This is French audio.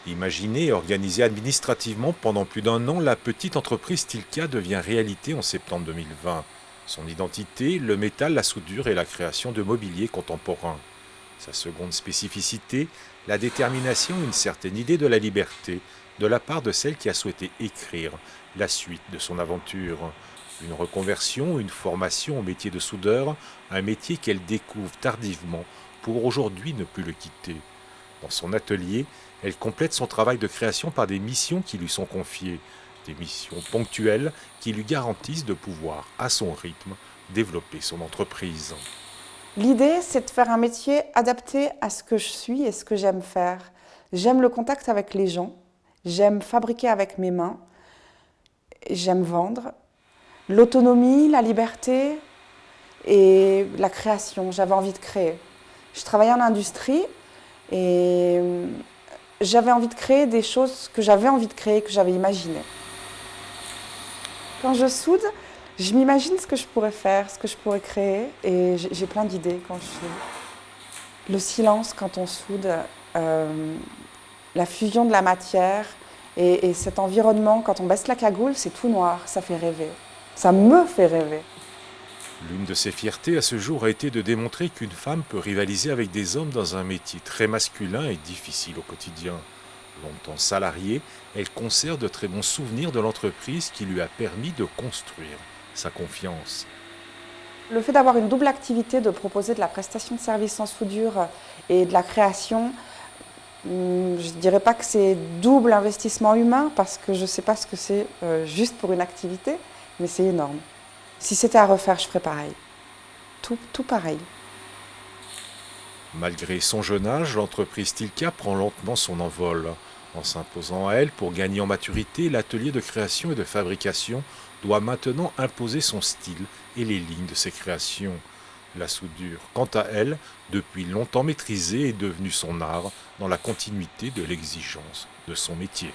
Imaginée et organisée administrativement pendant plus d'un an, la petite entreprise Stilka devient réalité en septembre 2020. Son identité, le métal, la soudure et la création de mobilier contemporain. Sa seconde spécificité, la détermination et une certaine idée de la liberté de la part de celle qui a souhaité écrire la suite de son aventure. Une reconversion, une formation au métier de soudeur, un métier qu'elle découvre tardivement pour aujourd'hui ne plus le quitter. Dans son atelier, elle complète son travail de création par des missions qui lui sont confiées, des missions ponctuelles qui lui garantissent de pouvoir, à son rythme, développer son entreprise. L'idée, c'est de faire un métier adapté à ce que je suis et ce que j'aime faire. J'aime le contact avec les gens, j'aime fabriquer avec mes mains, j'aime vendre. L'autonomie, la liberté et la création, j'avais envie de créer. Je travaillais en industrie et j'avais envie de créer des choses que j'avais envie de créer, que j'avais imaginées. Quand je soude, je m'imagine ce que je pourrais faire, ce que je pourrais créer et j'ai plein d'idées quand je soude. Le silence quand on soude, la fusion de la matière et cet environnement, quand on baisse la cagoule, c'est tout noir, ça fait rêver. Ça me fait rêver. L'une de ses fiertés à ce jour a été de démontrer qu'une femme peut rivaliser avec des hommes dans un métier très masculin et difficile au quotidien. Longtemps salariée, elle conserve de très bons souvenirs de l'entreprise qui lui a permis de construire sa confiance. Le fait d'avoir une double activité, de proposer de la prestation de services en soudure et de la création, je ne dirais pas que c'est double investissement humain parce que je ne sais pas ce que c'est juste pour une activité, mais c'est énorme. Si c'était à refaire, je ferais pareil. Tout pareil. Malgré son jeune âge, l'entreprise Stilka prend lentement son envol. En s'imposant à elle pour gagner en maturité, l'atelier de création et de fabrication doit maintenant imposer son style et les lignes de ses créations. La soudure, quant à elle, depuis longtemps maîtrisée, est devenue son art dans la continuité de l'exigence de son métier.